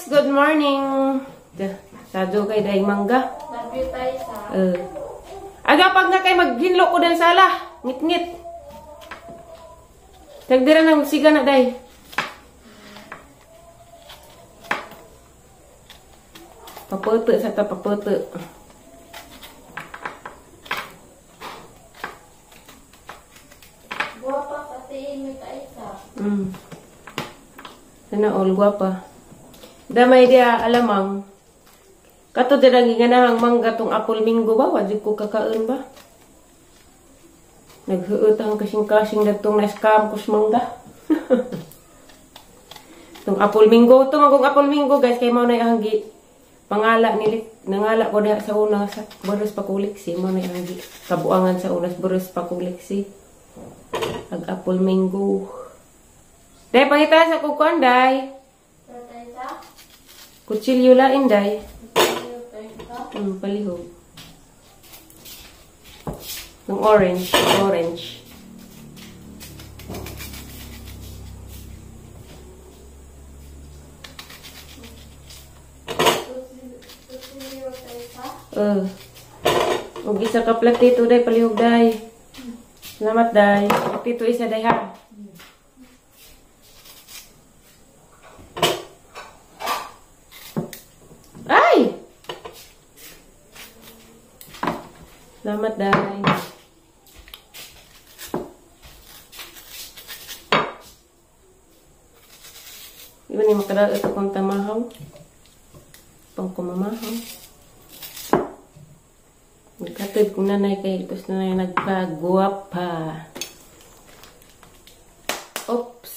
Good morning! Sado kay daing mangga. Nabiyot tayo sa... Aga pag na kay maghinlo ko din sala. Ngit-ngit. Tagdira na magsiga na day. Papoto sa ta papoto. Guwapa kasi may kaisa. Sana all guwapa. Damay dia alamang. Kato din ang ganahang mangga tong apple minggo ba? Wajib ko kakaon ba? Naghuutang kasing-kasing na itong na-scam kus mangga. Itong apple minggo. Ito magong apple minggo guys. Kaya mo na yung hanggi. Pangala nilik. Nangala ko na sa una sa boros pakuliksi. Mo na yung hanggi. Kabuangan sa unas boros pakuliksi. Ag apple minggo. Day, pangita sa kukuan, day. Kutsilyo lain, day. Palihog. Yung orange. Orange. Huwag isa ka platito, day. Palihog, day. Salamat, day. Platito isa, day, ha. Ay! Salamat, day. Iba ni makadal ito kong tamahaw. Pang kumamahaw. Nagkatid kong nanay kay ito sa nanay nagkaguwapa. Oops.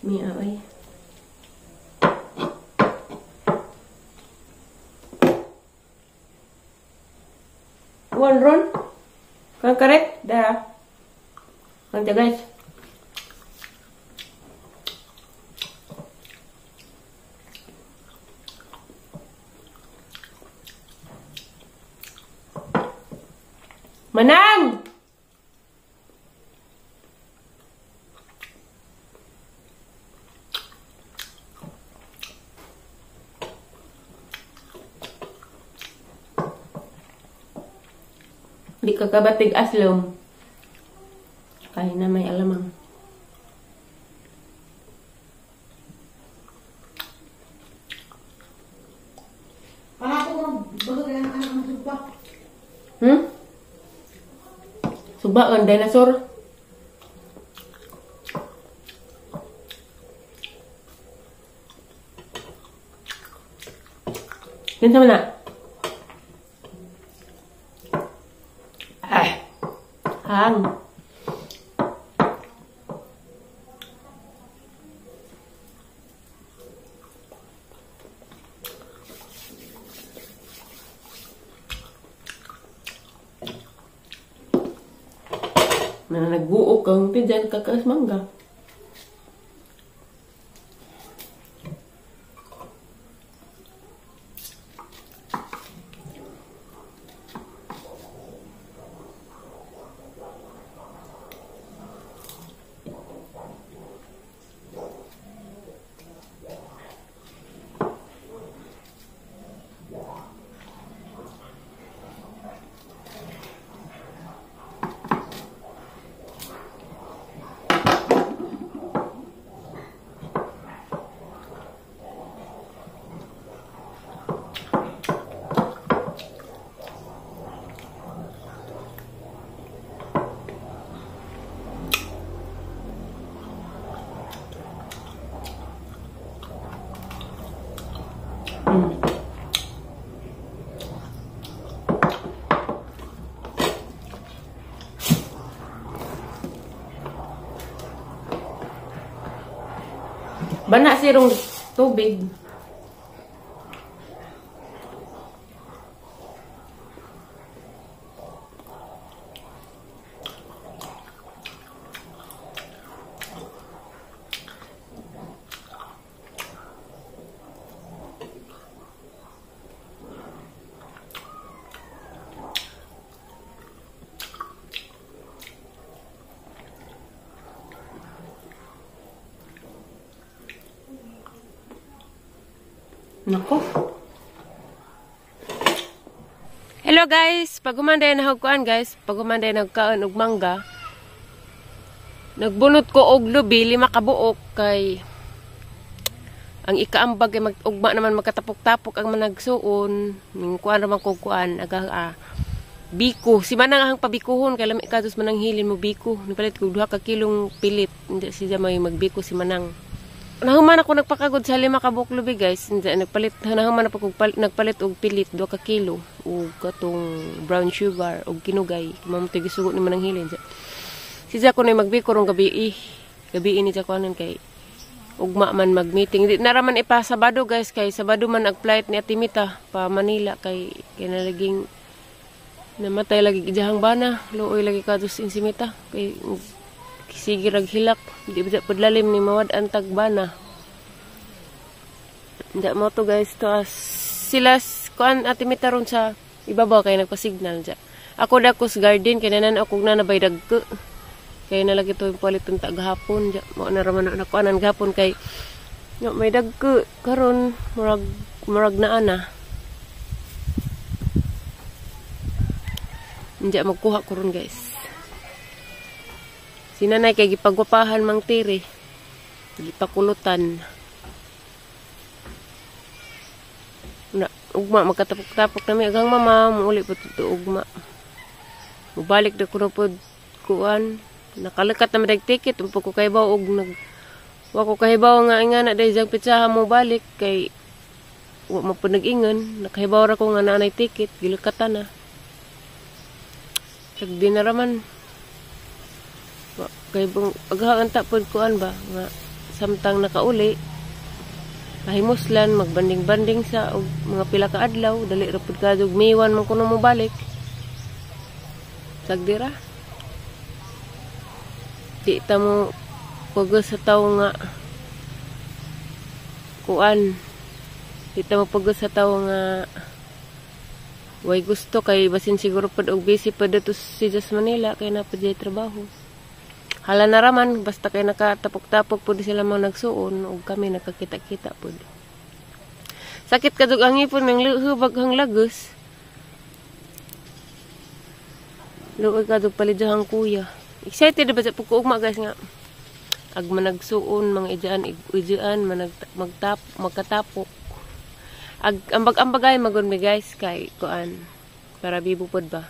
Mia ay. One run. Kan correct? Dah. Nanti guys. Menang. Di ka kabatig aslom. Kaya na may alamang. Ako mo, bago ka ng anak ng suba. Subaan, dinosaur. Yan sama na. Hang. Na nagbuok kang tiyan kakas mangga. Bana sirong tubig. Nako. Hello guys, pag humanday na hagkuan guys, pag humanday nagkaon og mangga, nagbunot ko og lubi 5 kabuok kay ang ikaambag ay mag-ugma naman magkatapok-tapok ang managsuon, ning kuan ra man ko kuan aga biko. Si manang ang pabikuhon kay lami kadtos manang hilin mo biko. Nipalit ko 2 ka kilong pilit, hindi siya may magbiko si manang. Nahuman ako nagpakagod sa 5 kabuok lubi guys. Nagpalit nahuman ako nagpalit og pilit 2 ka kilo ug katong brown sugar og kinugay. Mamuti gisugot ni manang hilin. Siya ko na magbiko rong gabi ini sa kuanon kay ugma man mag-meeting. Di naraman ipa Sabado guys kay Sabado man ag-flight ni Atimita pa Manila kay kinalaging namatay lagi gidahang bana. Luoy lagi kadtos insimita kay sige rag hilak di ba padlalim ni mawad ang tagbana. Nda mo to guys to sila kuan Atimita ron sa ibabaw kay nagpa-signal dya. Ako dakos garden kay nanan ako nanabay dagko. Kay nalagi to yung palit ng taghapon dya. Mo na raman na kuanan gahapon kay no, may dagko karon murag na ana. Hindi magkuha ko ron guys. Sinanay kay gipagwapahan mang tiri. Gipakulutan. Na ugma magkatapok-tapok na mi agang mama muuli pa to ugma. Mubalik na ko na pod kuan. Nakalikat na madag ticket umpo ko kay baw og wa ko kahibaw nga na dahil jang pitsahan mo balik kay wa mo po nag-ingon. Nakahibaw ra ko nga nanay ticket gilukatan na. Sagdi na raman. Kay aghaan tapod kuan ba nga samtang nakauli kahimuslan magbanding-banding sa og mga pila ka adlaw dali ra pud kadug miwan man kuno mo balik. Sagdi ra. Di ta mo pagos sa tawo nga kuan. Di ta mo pagos sa tawo nga way gusto kay basin siguro pud og busy pa dito si Just Manila kay napadjay trabaho. Hala na raman basta kay nakatapok-tapok pud sila mo nagsuon ug kami nakakita-kita pud. Sakit kadug ang ipon ng hubag hang lagos. Luoy kadug palidjahang kuya. Excited ba sa pagkuugma guys nga ag managsuon mga ijaan magkatapok ag ambag-ambagay magun mi guys kay kuan para bibo pod ba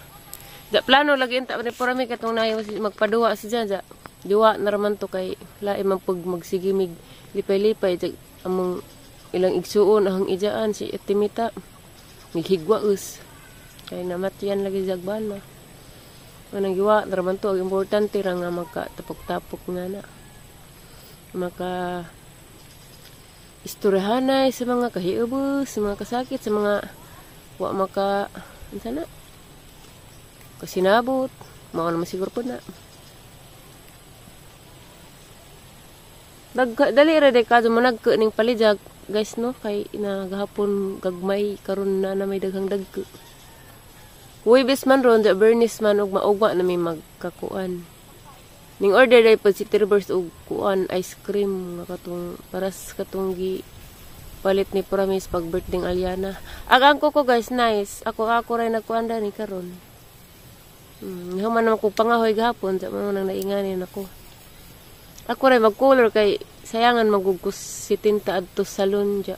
da plano lagi enta ni porami katong nayo magpaduwa si Jaja duwa na raman to kay lain man pag magsigimig lipay-lipay among ilang igsuon ahang ijaan si Atimita mighigwaus kay namatyan lagi jagbana. Manang giwa raman to importante ra nga magkatapok-tapok nga na. Maka istoryahanay sa mga kahiubos, sa mga kasakit, sa mga wa maka unsa na kasinabot, mao na masiguro po na. Dali ra day kadto mo nagko ning palijag guys no kay nagahapon gagmay karon na may daghang dagko. Huwebes man ron, Bernis man, ug maugma na may magkakuan. Ning order day po si Tirbers ug kuan, ice cream, nga katong, paras katong palit ni Promise pag birthday Aliana. Agang ko guys, nice. Ako rin nagkuan da ni karon. Human naman ko pangahoy gahapon, sa mga nang nainganin ako. Ako rin mag-color kay sayangan magugos si tinta adto salon dya.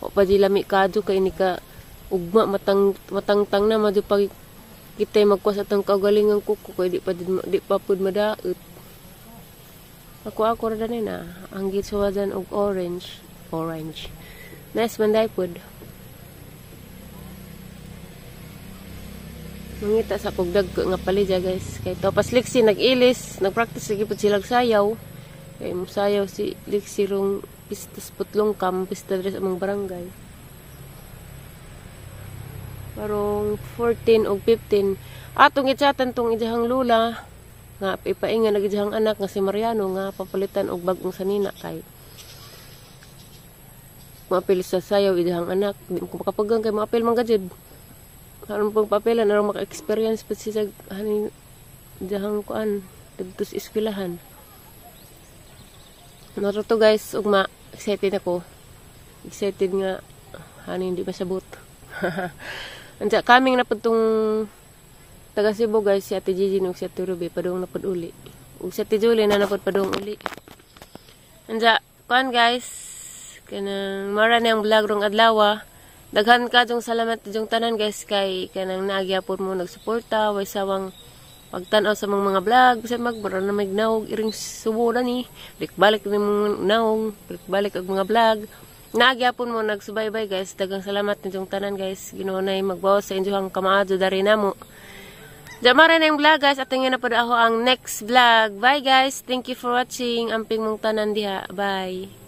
O pa di lami kadyo kay ni ka ugma matangtang na madyo pag kitay magkuas atang kaugalingan kuko kay di pa pud madaot. Ako ra dani na ang gitsuwadan og orange. Nice man dai pud. Mangita sa kog dagko nga palija guys. Kay to pas Lixi nag-ilis, nagpractice lagi pud sila sayaw. Kay mo sayaw si Lixi rong pistas putlong kam pista dres among barangay. Parong 14 o 15. Atong itsatan tong ijahang lula nga ipaingan na ijahang anak nga si Mariano nga papalitan og bagong sanina kay maapil sa sayaw ijahang anak. Di ko makapagang kay maapil man gajud. Karon pong papilan aron maka-experience pa siya haning ijahang kuan dito sa eskwelahan. Naruto guys ug excited ako. Excited nga Ano hindi masabot. Anja kaming na pud tong taga Cebu guys, si Ate Gigi ug si Ate Ruby padung na pud uli. Ug si Ate Julie na napod padung uli. Anja kuan guys, kanang mara na ang vlog rong adlaw. Daghan ka jung salamat jung tanan guys kay kanang naagyapon mo nagsuporta way sawang pagtan-aw sa mga vlog bisan magbara na magnaog iring subo na ni balik ni mong naong balik ang mga vlog naagyapon mo nagsubaybay guys. Daghang salamat ninyong tanan guys. Ginoo nay magbawas sa inyo ang kamaadyo dari namo. Jamara na yung vlog guys. At tingin na pa ako ang next vlog. Bye guys. Thank you for watching. Amping mong tanan diha. Bye.